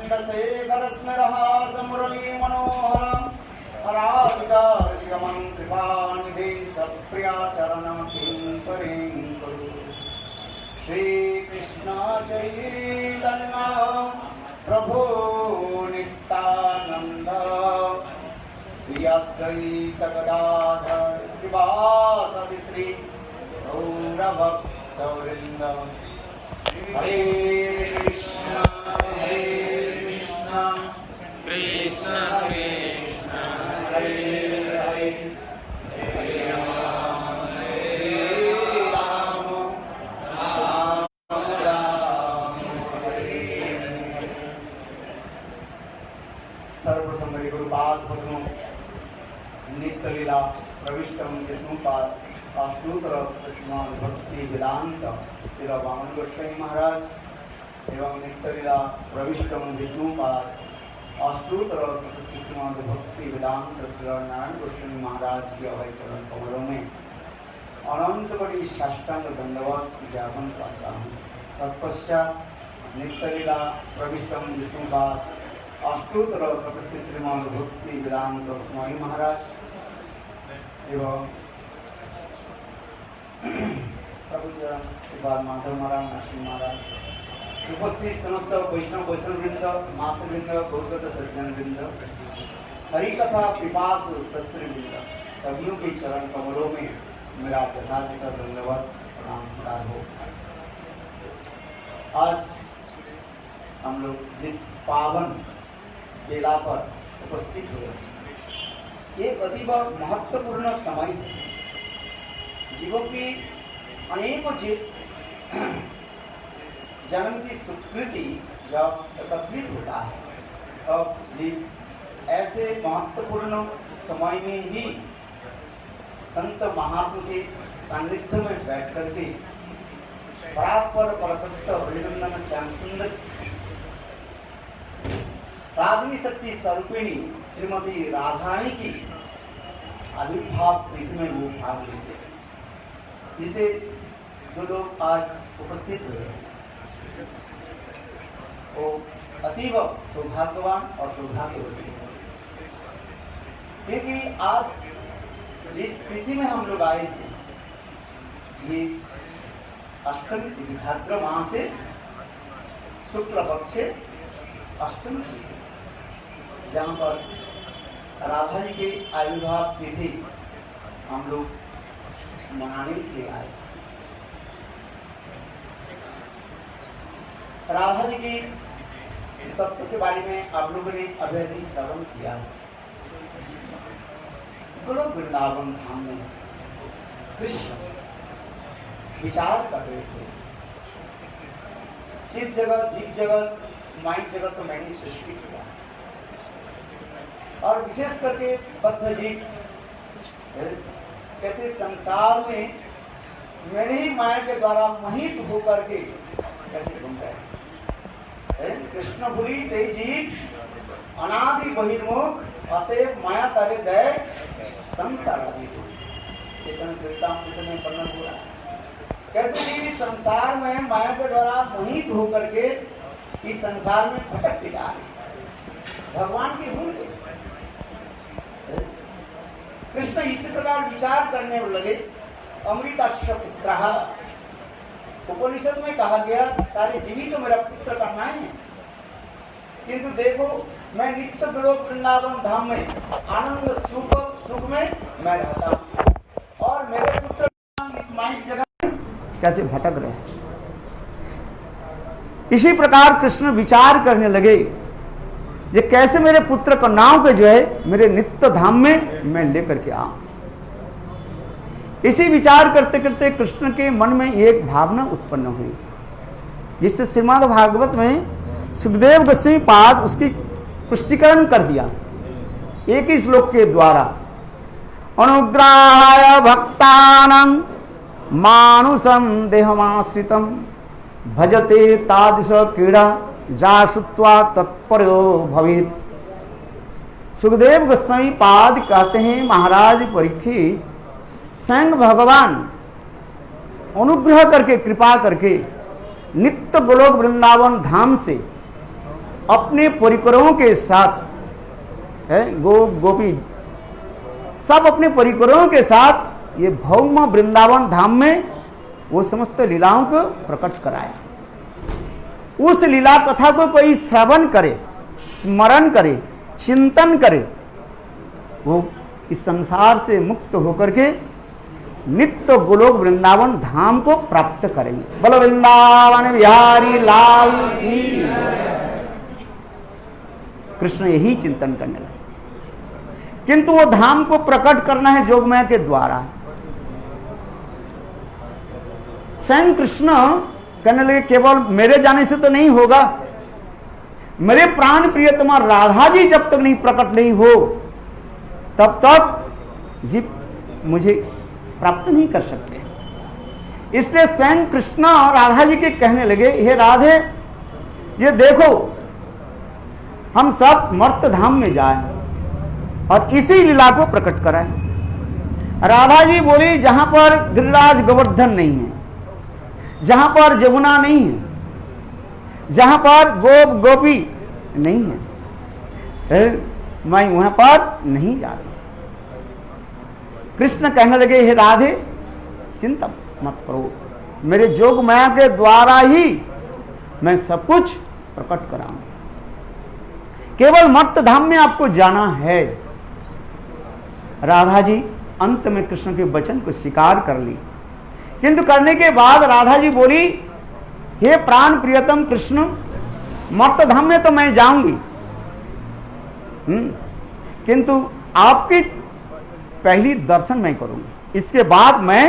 चंद्रशेखरस्मरहास मुरली मनोहर राधिका रसिकमं कृपानिधि सप्रिया चरणं किंकरीं कुरु। श्री कृष्ण चैतन्य प्रभु नित्यानंद श्री अद्वैत गदाधर श्रीवासदि श्री गौरभक्तवृंद। हरे कृष्ण कृष्ण कृष्ण हरे हरे हरे राम राम राम हरे। सर्वप्रथम मेरे गुरुपाद भक्तों नित्य लीला प्रविष्टम विष्णुपाद अष्टोत्तर श्रीमान भक्ति वेदांत श्री वामन गोस्वामी महाराज एवं नित्य लीला प्रविष्टम विष्णुपाद अष्टोत्तर श्रीमान भक्ति वेदांत श्री नारायण गोस्वामी महाराज की अभय चरण कमलों में अनंत बड़ी साष्टांग दंडवत ज्ञापन करता हूँ। तत्पश्चात नित्य लीला प्रविष्टम विष्णुपाद अष्टोत्तर श्रीमान भक्ति वेदांत स्वामी महाराज एवं प्रभु माधव महाराज नरसिंह महाराज उपस्थित समस्त वैष्णव वृंद मातृवृंद गौरगत सज्जन वृंद हरिकथा पिपास सत्वृंद सभियों के चरण कमलों में मेरा यथार्थ धन्यवाद प्रणाम स्वीकार हो। आज हम लोग जिस पावन बेला पर उपस्थित हुए ये अतीब महत्वपूर्ण समय है। जीवों की अनेकों जन्म की स्वीकृति जब एकत्रित होता है तब ऐसे महत्वपूर्ण समय में ही संत महात्मा के सान्निध्य में बैठ करके परापर परसत्य हरिनंदन श्याम सुंदर रागिनी शक्ति स्वरूपिणी श्रीमती राधारानी की आविर्भाव तिथि में वो भाग लेते हैं, जिसे जो लोग आज उपस्थित हुए वो अतीव सौभाग्यवान और सौभाग्यवती है। क्योंकि आज जिस तिथि में हम लोग आए थे ये अष्टमी तिथि भाद्र माह से शुक्ल पक्ष से अष्टमी तिथि जहाँ पर राधा जी के आविर्भाव तिथि हम लोग मनाने के लिए आए। राधा जी की तत्व के बारे में आप लोगों ने अभी श्रवण किया। गोलोक वृंदावन धाम में कृष्ण विचार कर रहे थे। शिव जगत जीव जगत माइंड जगत तो मैंने सृष्टि किया और विशेष करके बद्ध जीव कैसे संसार में मैंने ही माया के द्वारा मोहित होकर के कैसे घूम गए। कृष्णपुरी से जीव अनादि बहिर्मुख अतएव माया तारे दय संसार आदि में पढ़ना पूरा कैसे कि संसार में माया के द्वारा मोहित होकर के इस संसार में भटकते जा रहे भगवान की भूल गए। कृष्ण इसी प्रकार विचार करने लगे। अमृतस्य पुत्रः उपनिषद में कहा गया सारे जीवी तो मेरा पुत्र कहना है, किंतु देखो मैं नित्य गोलोक वृंदावन धाम में आनंद सुख में मैं रहता हूँ और मेरे पुत्र इस माइक जगह कैसे भटक रहे। इसी प्रकार कृष्ण विचार करने लगे ये कैसे मेरे पुत्र का नाम के जो है मेरे नित्य धाम में मैं लेकर के आऊं। इसी विचार करते करते कृष्ण के मन में एक भावना उत्पन्न हुई, जिससे श्रीमद् भागवत में सुखदेव गोस्वामी पाद उसकी पुष्टिकरण कर दिया एक ही श्लोक के द्वारा। अनुग्रहाय भक्तानां मानुषं देहमाश्रितं भजते तादृश क्रीड़ा जासुत्वा तत्परो भवेत्। सुखदेव गोस्वामी पाद कहते हैं महाराज परीक्षित स्वयं भगवान अनुग्रह करके कृपा करके नित्य गोलोक वृंदावन धाम से अपने परिकरों के साथ, गोपी सब अपने परिकरों के साथ ये भौम वृंदावन धाम में वो समस्त लीलाओं को प्रकट कराया। उस लीला कथा को कोई श्रवण करे, स्मरण करे, चिंतन करे, वो इस संसार से मुक्त होकर के नित्य गोलोक वृंदावन धाम को प्राप्त करेंगे। बोलो वृंदावन बिहारी लाल की। कृष्ण यही चिंतन करने लगे, किंतु वो धाम को प्रकट करना है जोगमाया के द्वारा। स्वयं कृष्ण कहने लगे केवल मेरे जाने से तो नहीं होगा, मेरे प्राण प्रियतमा राधा जी जब तक नहीं प्रकट नहीं हो तब तक जी मुझे प्राप्त नहीं कर सकते। इसलिए स्वयं कृष्ण राधा जी के कहने लगे, हे राधे ये देखो हम सब मर्त धाम में जाएं और इसी लीला को प्रकट कराएं। राधा जी बोली जहां पर गिरिराज गोवर्धन नहीं है, जहां पर जमुना नहीं है, जहां पर गोप गोपी नहीं है, मैं वहां पर नहीं जाती। कृष्ण कहने लगे, हे राधे चिंता मत करो, मेरे जोग माया के द्वारा ही मैं सब कुछ प्रकट कराऊंगा। केवल मर्त धाम में आपको जाना है। राधा जी अंत में कृष्ण के वचन को स्वीकार कर ली, किंतु करने के बाद राधा जी बोली, हे प्राण प्रियतम कृष्ण मर्त धाम में तो मैं जाऊंगी, किंतु आपकी पहली दर्शन मैं करूंगी, इसके बाद मैं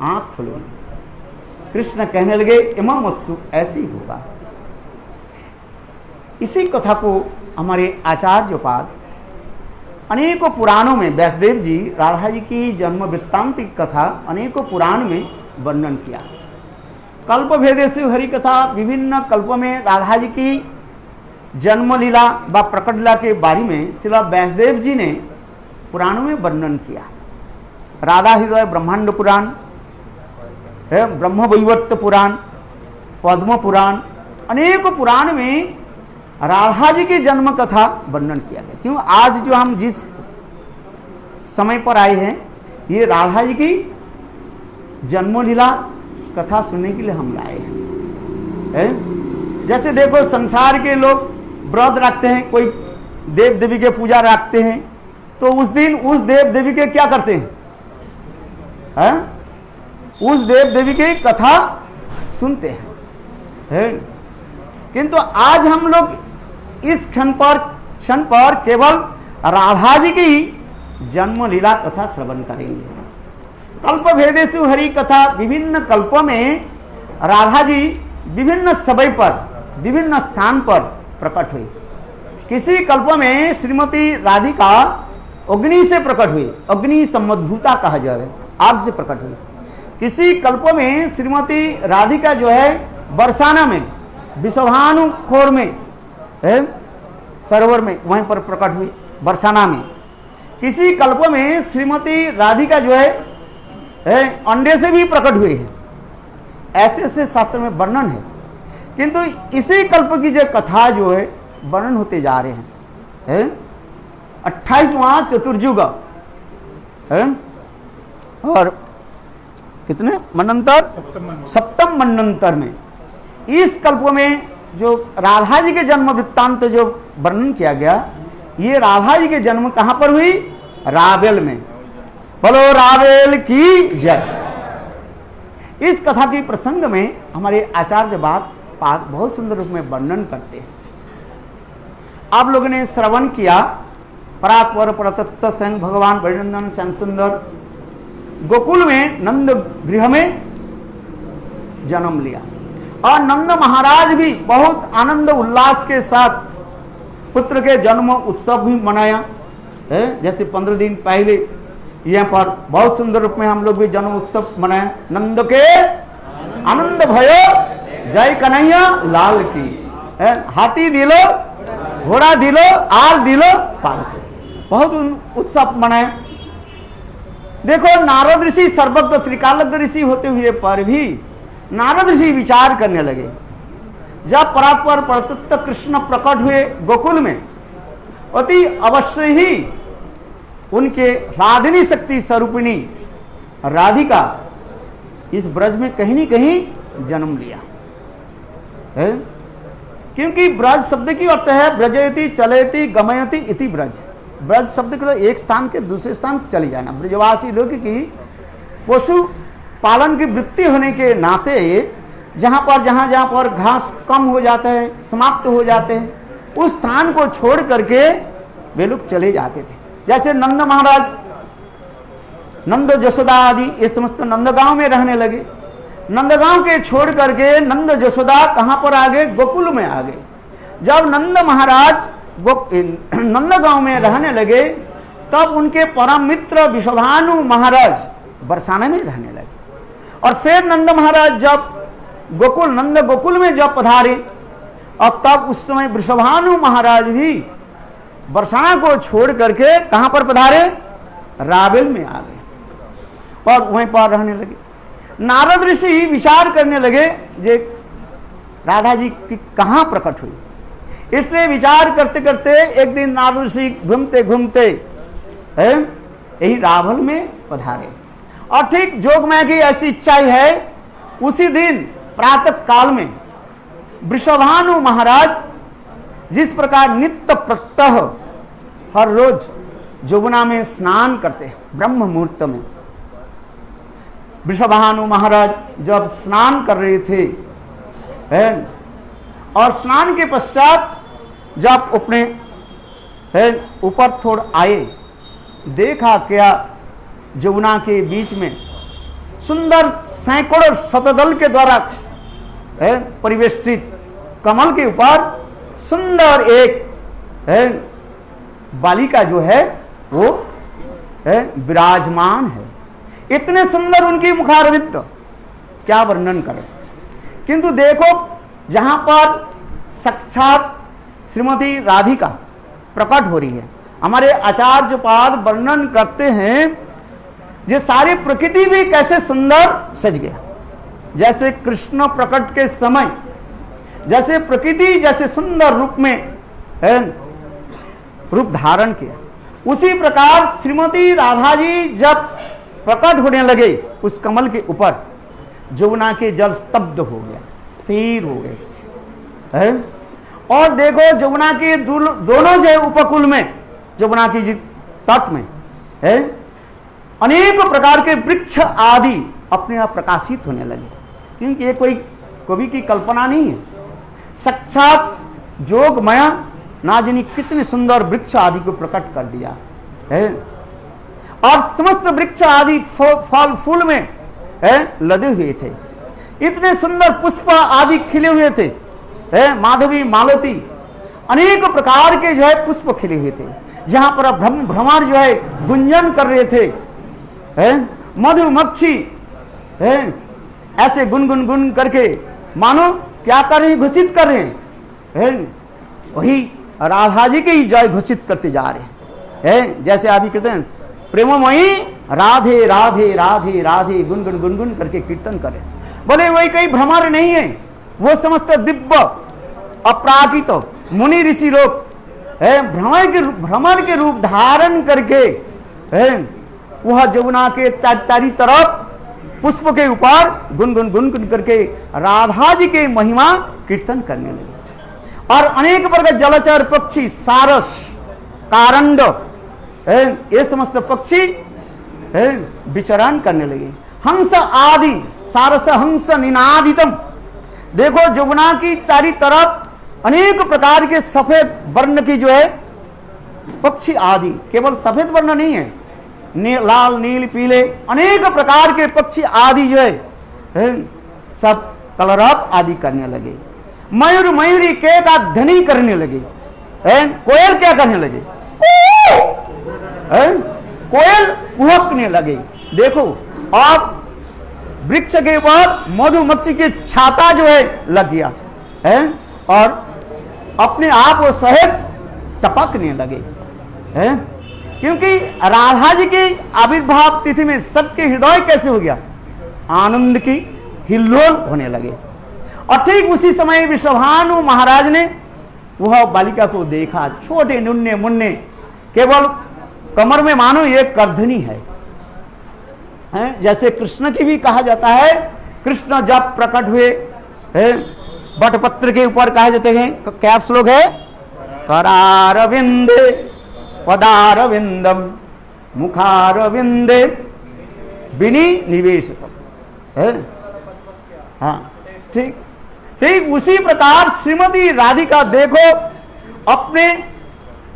आंख खोलूंगी। कृष्ण कहने लगे इमम वस्तु ऐसी होगा। इसी कथा को हमारे आचार्योपाद अनेकों पुराणों में, व्यासदेव जी राधा जी की जन्म वृत्तांत की कथा अनेकों पुराण में वर्णन किया। कल्प भेदेषु हरि कथा, विभिन्न कल्पों में राधा जी की जन्म लीला व प्रकट लीला के बारे में श्रील व्यासदेव जी ने पुराणों में वर्णन किया। राधा हृदय ब्रह्मांड पुराण, ब्रह्म वैवर्त पुराण, पद्म पुराण, अनेकों पुराण में राधा जी की जन्म कथा वर्णन किया गया। क्यों आज जो हम जिस समय पर आए हैं ये राधा जी की जन्म लीला कथा सुनने के लिए हम लाए हैं। जैसे देखो संसार के लोग व्रत रखते हैं, कोई देव देवी के पूजा रखते हैं, तो उस दिन उस देव देवी के क्या करते हैं? उस देव देवी की कथा सुनते हैं। किंतु आज हम लोग इस क्षण पर केवल राधा जी की जन्म लीला कथा श्रवण करेंगे। कल्प भेदेषु हरि कथा, विभिन्न कल्पों में राधा जी विभिन्न समय पर विभिन्न स्थान पर प्रकट हुई। किसी कल्प में श्रीमती राधिका अग्नि से प्रकट हुई, अग्नि सम्मद्भूता कहा जा रहा है, आग से प्रकट हुई। किसी कल्प में श्रीमती राधिका जो है बरसाना में, विषभानु खोर में, सरोवर में, वहीं पर प्रकट हुई बरसाना में। किसी कल्प में श्रीमती राधिका जो है अंडे से भी प्रकट हुई है। ऐसे ऐसे शास्त्र में वर्णन है, किंतु इसी कल्प की जो कथा जो है वर्णन होते जा रहे हैं। 28वां चतुर्युग और कितने मनंतर, सप्तम मनंतर में इस कल्प में जो राधा जी के जन्म वृत्तांत जो वर्णन किया गया, ये राधा जी के जन्म कहां पर हुई? रावेल में। बोलो रावेल की जय। इस कथा के प्रसंग में हमारे आचार्य बात बहुत सुंदर रूप में वर्णन करते हैं। आप लोगों ने श्रवण किया, परात्पर परतत्व स्वयं भगवान वैनंदन श्याम सुंदर गोकुल में नंद गृह में जन्म लिया और नंद महाराज भी बहुत आनंद उल्लास के साथ पुत्र के जन्म उत्सव भी मनाया। जैसे 15 दिन पहले यहाँ पर बहुत सुंदर रूप में हम लोग भी जन्म उत्सव मनाया। नंद के आनंद भयो जय कन्हैया लाल की, हाथी दिलो घोड़ा दिलो आल दिलो पालको, बहुत उत्सव मनाया। देखो नारद ऋषि सर्वज्ञ त्रिकालज्ञ ऋषि होते हुए पर भी नारद ऋषि विचार करने लगे, जब परात्पर परतत्व कृष्ण प्रकट हुए गोकुल में, अति अवश्य ही उनके राधिनी शक्ति स्वरूपिणी राधिका इस ब्रज में कहीं न कहीं जन्म लिया है। क्योंकि ब्रज शब्द की अर्थ है ब्रजयति चलयति गमयति इति ब्रज। ब्रज शब्द का एक स्थान के दूसरे स्थान चले जाना। ब्रजवासी लोग की पशु पालन की वृत्ति होने के नाते जहाँ पर घास कम हो जाता है, समाप्त हो जाते हैं, उस स्थान को छोड़ करके वे लोग चले जाते थे। जैसे नंद महाराज नंद जशोदा आदि ये समस्त नंदगांव में रहने लगे। नंदगांव के छोड़ करके नंद जशोदा कहाँ पर आ गए? गोकुल में आ गए। जब नंद महाराज नंदगांव में रहने लगे तब उनके परम मित्र विश्वभानु महाराज बरसाना में रहने लगे। और फिर नंद महाराज जब नंद गोकुल में जब पधारे, अब तब उस समय वृषभानु महाराज भी बरसाना को छोड़ करके कहां पर पधारे? रावेल में आ गए और वहीं पर रहने लगे। नारद ऋषि विचार करने लगे जे राधा जी की कहां प्रकट हुई। इसलिए विचार करते करते एक दिन नारद ऋषि घूमते घूमते यही रावल में पधारे। और ठीक जोगमाया की ऐसी इच्छा है, उसी दिन प्रातः काल में वृषभानु महाराज जिस प्रकार नित्य प्रत्यह हर रोज यमुना में स्नान करते हैं ब्रह्म मुहूर्त में, वृषभानु महाराज जब स्नान कर रहे थे और स्नान के पश्चात जब अपने ऊपर थोड़ आए, देखा क्या यमुना के बीच में सुंदर सैकड़ों शतदल के द्वारा परिवेष्टित कमल के ऊपर सुंदर एक बालिका जो है वो विराजमान है। इतने सुंदर उनकी मुखारविंद, क्या वर्णन करें। किंतु देखो जहां पर साक्षात श्रीमती राधिका प्रकट हो रही है, हमारे आचार्य पाद वर्णन करते हैं ये सारी प्रकृति भी कैसे सुंदर सज गया। जैसे कृष्ण प्रकट के समय जैसे प्रकृति जैसे सुंदर रूप में रूप धारण किया, उसी प्रकार श्रीमती राधा जी जब प्रकट होने लगे उस कमल के ऊपर, यमुना के जल स्तब्ध हो गया, स्थिर हो गए। और देखो यमुना के दोनों जो उपकूल में, यमुना की तट में अनेक प्रकार के वृक्ष आदि अपने आप प्रकाशित होने लगे। क्योंकि ये कोई कवि की कल्पना नहीं है, साक्षात जोगमाया ना जानी कितने सुंदर वृक्ष आदि को प्रकट कर दिया है। और समस्त वृक्ष आदि फल फूल में लदे हुए थे, इतने सुंदर पुष्प आदि खिले हुए थे, माधवी मालती अनेक प्रकार के जो है पुष्प खिले हुए थे, जहां पर भ्रमर जो है गुंजन कर रहे थे। मधुमक्खी ऐसे गुनगुन गुन करके मानो क्या कर रहे हैं, घोषित कर रहे हैं, वही राधा जी के ही जय घोषित करते जा रहे हैं। जैसे अभी कहते हैं प्रेममयी राधे राधे राधे राधे गुनगुन गुनगुन करके कीर्तन करें। बोले वही कहीं भ्रमर नहीं है, वो समस्त दिव्य अपराकित मुनि ऋषि लोग भ्रमर के रूप धारण करके वह यमुना के चारी तरफ पुष्प के ऊपर गुनगुन गुनगुन करके राधा जी के महिमा कीर्तन करने लगे। और अनेक प्रकार जलचर पक्षी, सारस, कारंड, ये समस्त पक्षी विचरण करने लगे। हंस आदि, सारस हंस निनादितम, देखो यमुना की चारी तरफ अनेक प्रकार के सफेद वर्ण की जो है पक्षी आदि, केवल सफेद वर्ण नहीं है, लाल नील पीले अनेक प्रकार के पक्षी आदि जो है सब कलरव आदि करने लगे। मयूर मयूरी के का ध्वनि करने लगे। कोयल क्या करने लगे? कोयल कुहकने लगे। देखो आप वृक्ष के ऊपर मधुमक्खी की छाता जो है लग गया और अपने आप वो शहद टपकने लगे। क्योंकि राधा जी की आविर्भाव तिथि में सबके हृदय कैसे हो गया? आनंद की हिल्लोल होने लगे। और ठीक उसी समय विश्वभानु महाराज ने वह बालिका को देखा, छोटे नुन्ने मुन्ने, केवल कमर में मानो एक करधनी है, जैसे कृष्ण की भी कहा जाता है। कृष्ण जब प्रकट हुए बटपत्र के ऊपर कहा जाते हैं, क्या श्लोक है? करारविंदे पदारविंदम मुखारविंदे विनिवेशितम है। हाँ, ठीक ठीक उसी प्रकार श्रीमती राधिका देखो अपने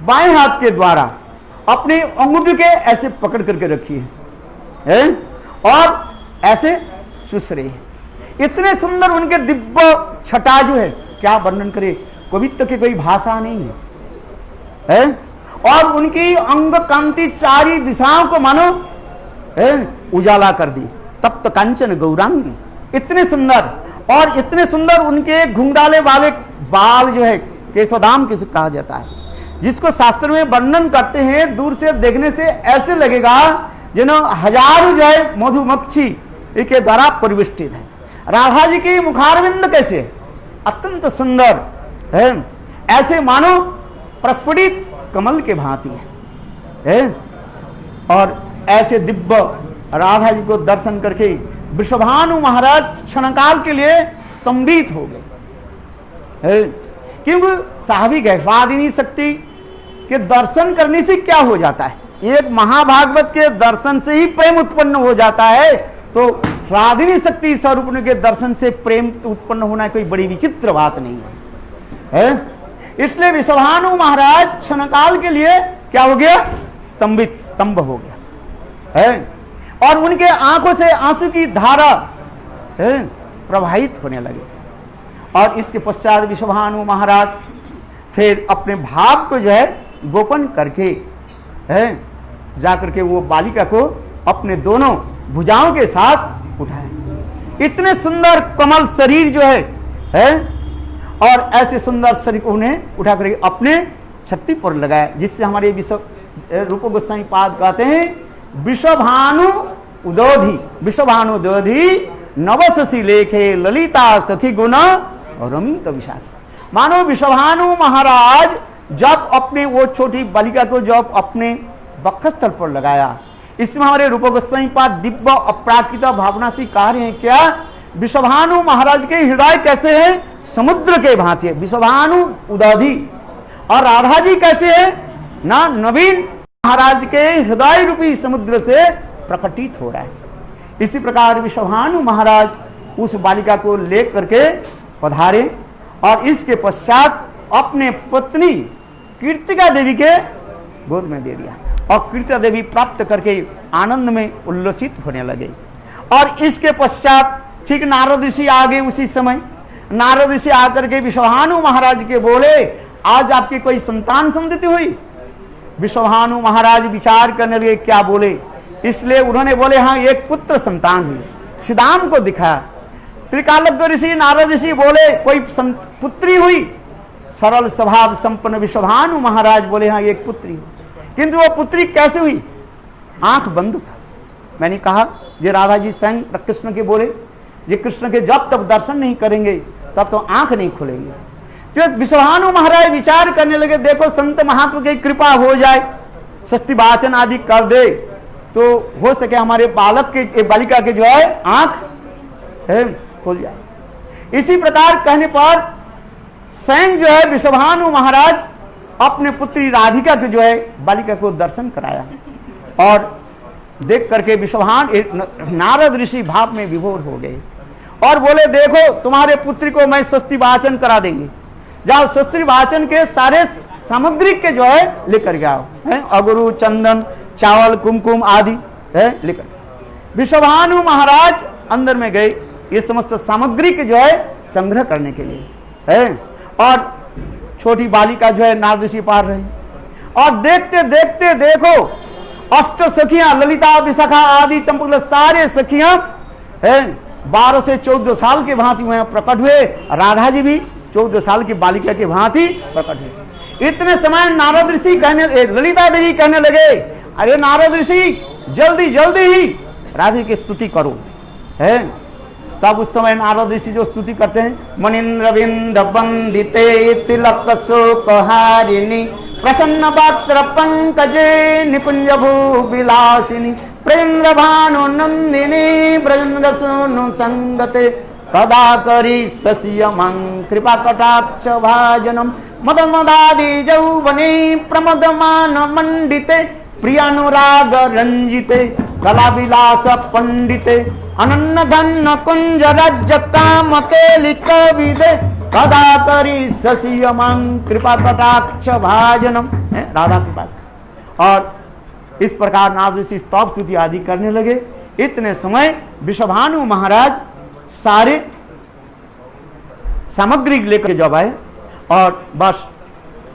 बाएं हाथ के द्वारा अपनी अंगूठी के ऐसे पकड़ करके रखी है और ऐसे चुस रही है। इतने सुंदर उनके दिव्य छटा जो है, क्या वर्णन करे, कवित्व की कोई भाषा नहीं है, और उनकी अंग कांति चारी दिशाओं को मानो उजाला कर दी। तप्त कांचन गौरांगी, इतने सुंदर, और इतने सुंदर उनके घुंघराले वाले बाल जो है, केशोदाम किसे कहा जाता है, जिसको शास्त्र में वर्णन करते हैं, दूर से देखने से ऐसे लगेगा जिन्हों हजारों जो है मधुमक्खी के द्वारा परिवेष्टित है। राधा जी की मुखारविंद कैसे अत्यंत सुंदर है, ऐसे मानो प्रस्फुटित कमल के भांति है। और ऐसे दिव्य राधा जी को दर्शन करके विश्वभानु महाराज क्षणकाल के लिए स्तंभित हो गए, क्योंकि स्वाभाविक है, वादिनी शक्ति के दर्शन करने से क्या हो जाता है, एक महाभागवत के दर्शन से ही प्रेम उत्पन्न हो जाता है। तो राधिनी शक्ति स्वरूप के दर्शन से प्रेम उत्पन्न होना कोई बड़ी विचित्र बात नहीं है, इसलिए विश्वभानु महाराज क्षणकाल के लिए क्या हो गया, स्तंभ हो गया है, और उनके आंखों से आंसू की धारा प्रवाहित होने लगे। और इसके पश्चात विश्वभानु महाराज फिर अपने भाव को जो है गोपन करके जाकर के वो बालिका को अपने दोनों भुजाओं के साथ उठाए। इतने सुंदर कमल शरीर जो है और ऐसे सुंदर शरीर को उन्हें उठा करके अपने छत्ती पर लगाया, जिससे हमारे विश्व रूप गोस्वामी पाद कहते हैं विश्वभानु उदोधि, विश्वभानु उदोधि नवशि लेखे ललिता सखी गुण रमित विशाल। मानो विश्वभानु महाराज जब अपने वो छोटी बालिका को जब अपने वक्षस्थल पर लगाया, इसमें हमारे रूप गोस्वामी पाद दिव्य अपराकृत भावना से कह रहे हैं क्या, विश्वभानु महाराज के हृदय कैसे है, समुद्र के भांति है, विश्वभानु उदोधि। और राधा जी कैसे है ना, नवीन महाराज के हृदय रूपी समुद्र से प्रकटित हो रहा है। इसी प्रकार विश्वभानु महाराज उस बालिका को ले करके पधारे और इसके पश्चात अपने पत्नी कीर्तिका देवी के गोद में दे दिया, और कीर्तिका देवी प्राप्त करके आनंद में उल्लसित होने लगे। और इसके पश्चात ठीक नारद ऋषि आ गए। उसी समय नारद ऋषि आकर के विश्वभानु महाराज के बोले, आज आपकी कोई संतान संतति हुई? विश्वभानु महाराज विचार करने लगे क्या बोले, इसलिए उन्होंने बोले हाँ एक पुत्र संतान हुई। सिद्धांत को दिखाया। त्रिकालज्ञ ऋषि नारद ऋषि बोले कोई पुत्री हुई? सरल स्वभाव संपन्न विश्वभानु महाराज बोले हाँ एक पुत्री हुई। किंतु वो पुत्री कैसे हुई? आंख बंद था। मैंने कहा ये राधा जी स्वयं कृष्ण के बोले, ये कृष्ण के जब तब दर्शन नहीं करेंगे तब तो आंख नहीं खुलेंगे। तो विश्वभानु महाराज विचार करने लगे, देखो संत महात्मा की कृपा हो जाए, षष्ठी वाचन आदि कर दे तो हो सके हमारे बालक के बालिका के जो है आंख खुल जाए। इसी प्रकार कहने पर स्वयं जो है विश्वभानु महाराज अपने पुत्री राधिका के जो है बालिका को दर्शन कराया, और देख करके विश्वभानु नारद ऋषि भाव में विभोर हो गए और बोले देखो तुम्हारे पुत्री को मैं षष्ठी वाचन करा देंगे, जाओ षष्ठी वाचन के सारे सामग्री के जो है लेकर के आओ, अगुरु चंदन चावल कुमकुम आदि है लेकर। विश्वभानु महाराज अंदर में गए ये समस्त सामग्री के जो है संग्रह करने के लिए है, और छोटी बालिका जो है नारद ऋषि पार रही। और देखते देखते देखो अष्ट सखियां ललिता विशाखा आदि चंपक सारे सखियां 12 से 14 साल के भांति वहां प्रकट हुए। राधा जी भी 14 साल की बालिका के भांति प्रकट हुए। इतने समय नारद ऋषि कहने, ललिता देवी कहने लगे अरे नारद ऋषि जल्दी जल्दी ही राधा की स्तुति करो है। तब उस समय नारद ऋषि जो स्तुति करते हैं, मनिंद्र बिंद वंदिते तिलक शोकहारिणी प्रसन्न वक्त्र पंकजे निकुंज भू विलासिनी प्रेन्द्र भानु नंदिनी ब्रजेन्द्र सोनु संगते कदा करी सस्यमं कृपा कटाक्ष भाजनम मदन मदादि जौवने प्रमदमान मंडिते प्रियानुराग रंजिते कला विलास पंडिते अनन्न धन कुंज राज्य काम केलि कविदे कदा करी सस्यमं कृपा कटाक्ष भाजनम। राधा की बात। और इस प्रकार नारद ऋषि स्तव स्तुति आदि करने लगे। इतने समय विश्वभानु महाराज सारे सामग्री लेकर जब आए और बस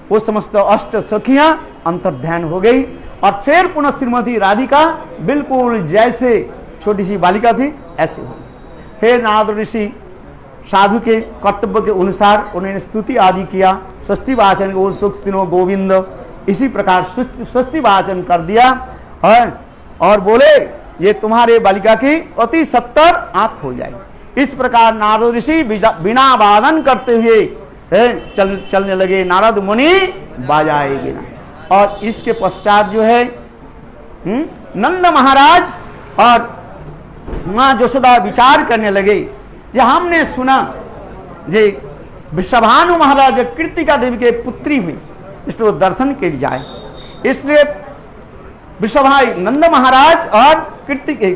वो समस्त अष्ट सखियां अंतर्ध्यान हो गई और फिर पुनः श्रीमती राधिका बिल्कुल जैसे छोटी सी बालिका थी ऐसे हो। फिर नारद ऋषि साधु के कर्तव्य के अनुसार उन्होंने स्तुति आदि किया, स्वस्ति वाचन ओ सुखस्तिनो गोविंद, इसी प्रकार स्वस्ति वाचन कर दिया और बोले ये तुम्हारे बालिका की अति सत्तर आंख हो जाएगी। इस प्रकार नारद ऋषि बिना वादन करते हुए चलने लगे। नारद मुनि बाजाएगी ना। और इसके पश्चात जो है नंद महाराज और माँ यशोदा विचार करने लगे। जो हमने सुना जे विश्वभानु महाराज कृतिका देवी के पुत्री हुई, इसलिए वो दर्शन के लिए जाए। इसलिए विश्वभाई नंद महाराज और कृतिके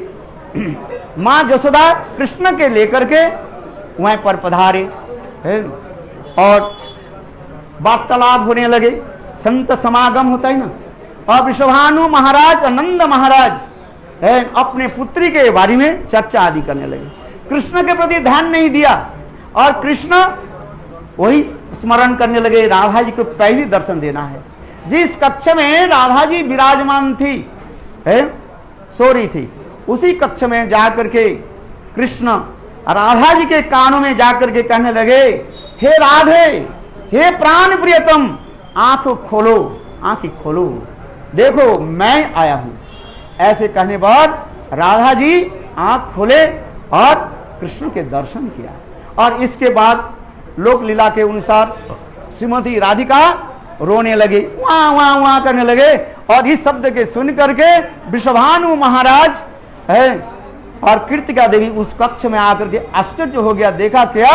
माँ यशोदा कृष्ण के लेकर के वहीं पर पधारे और वार्तालाप होने लगे। संत समागम होता है ना। और विश्वभानु महाराज और नंद महाराज अपने पुत्री के बारे में चर्चा आदि करने लगे। कृष्ण के प्रति ध्यान नहीं दिया और कृष्ण वही स्मरण करने लगे राधा जी को पहली दर्शन देना है। जिस कक्ष में राधा जी विराजमान थी सो रही थी, उसी कक्ष में जाकर के कृष्ण राधा जी के कानों में जाकर के कहने लगे, हे राधे, हे प्राण प्रियतम, आंख खोलो, आंखें खोलो, देखो मैं आया हूं। ऐसे कहने बाद राधा जी आंख खोले और कृष्ण के दर्शन किया। और इसके बाद लोक लीला के अनुसार श्रीमती राधिका रोने लगे, वहां वहां वहां करने लगे। और इस शब्द के सुन करके विश्वभानु महाराज और कृतिका देवी उस कक्ष में आकर के आश्चर्य हो गया। देखा क्या,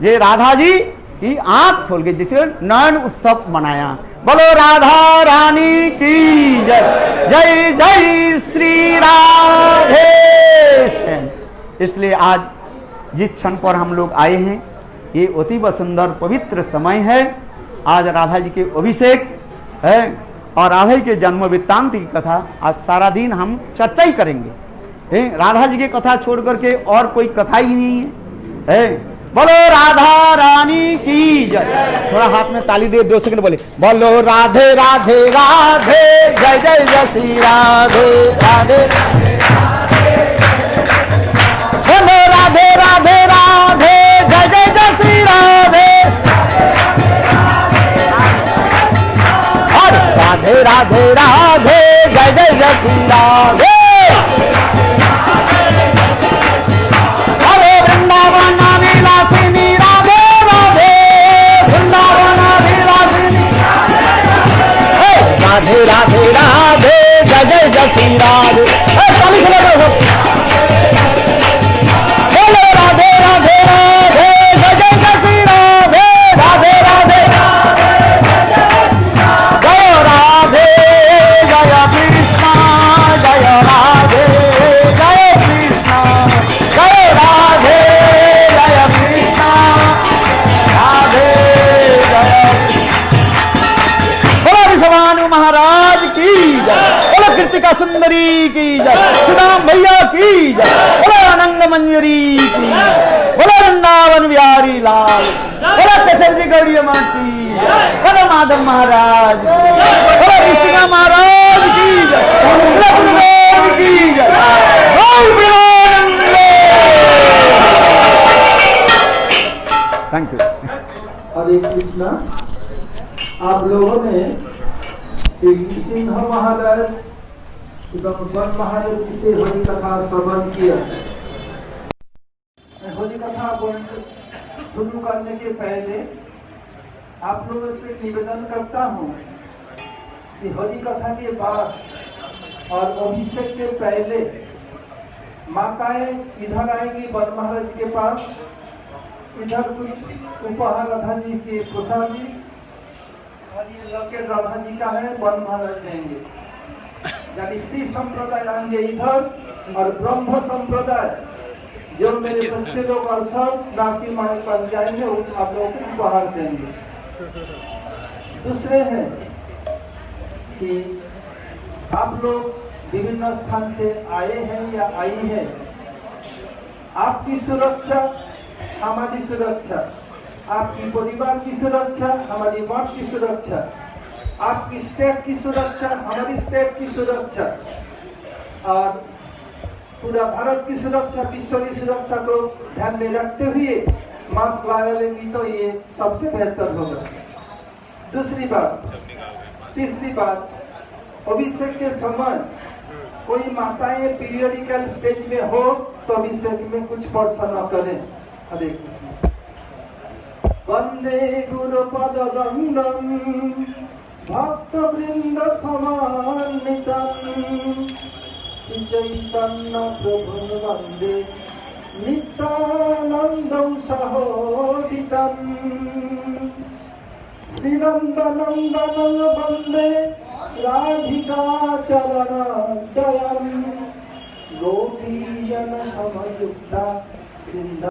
ये राधा जी की आंख खोल के जिसे नयन उत्सव मनाया। बोलो राधा रानी की जय, जय जय श्री राधे। इसलिए आज जिस क्षण पर हम लोग आए हैं, ये अति सुंदर पवित्र समय है। आज राधा जी के अभिषेक है और राधा जी के जन्म वृत्तांत की कथा आज सारा दिन हम चर्चा ही करेंगे। राधा जी की कथा छोड़ करके और कोई कथा ही नहीं है। बोलो राधा रानी की जय। थोड़ा हाथ में ताली दे, 2 सेकंड बोले, बोलो राधे राधे राधे, जय जय जय श्री राधे राधे, बोलो राधे राधे राधे, जय जय जय श्री राधे, और राधे राधे राधे, जय जय जय श्री राधे। अरे वृंदावन विलासिनी राधे राधे, वृंदावन विलासिनी राधे राधे राधे, जय जय जय श्री राधे। बोलो राधे राधे राधे, जय जय जय श्री राधे, राधे राधे जय राधे, जय कृष्ण जय राधे, जय कृष्ण जय राधे, जय कृष्ण राधे जय। बोलो विश्वभानु महाराज की जय, बोलो कृतिका सुंदरी की जय, सुदाम भैया की जय, बोलो आनंद मंजरी की जय, बोलो वृंदावन बिहारी लाल, बोलो केशव जी गौड़ी माँ की जय, बोलो माधव महाराज की जय, बोलो कृष्णा महाराज की जय, बोलो गुरुदेव की जय, बोल बिहारी। Thank you. हरे कृष्णा। आप लोगों ने सिंह महाराज एवं वन महाराज से हरि कथा श्रवण किया। हरि कथा शुरू करने के पहले आप लोगों से निवेदन करता हूँ कि हरि कथा के बाद और अभिषेक के पहले माताएं इधर आएंगी वन महाराज के पास, इधर कुछ उपहार राधा जी के प्रसाद जी और ये लॉकेट राधा जी का है, वन महाराज देंगे। यानी श्री संप्रदाय आएंगे इधर और ब्रह्म संप्रदाय जो मेरे बच्चे लोग और सब राखी माए पास जाएंगे आप लोगों को उपहार देंगे। दूसरे हैं कि आप लोग विभिन्न स्थान से आए हैं या आई है, आपकी सुरक्षा हमारी सुरक्षा, आपकी परिवार की सुरक्षा हमारी मठ की सुरक्षा, आपकी स्टेट की सुरक्षा हमारी स्टेट की सुरक्षा और पूरा भारत की सुरक्षा, विश्व की सुरक्षा को ध्यान में रखते हुए मास्क लगा लेंगी तो ये सबसे बेहतर होगा। दूसरी बात, तीसरी बात, अभिषेक के समय कोई माताएं पीरियडिकल स्टेज में हो तो अभिषेक में कुछ वर्षा न करें। हरे कृष्ण। वंदे गुरु पद दंडम भक्त वृंद समान्वितम चैतन्य प्रभु वंदे नित्यानंद सहोदितम श्रीनंदनंदन वंदे राधिका चरण दयम गोपी जन समयुक्ता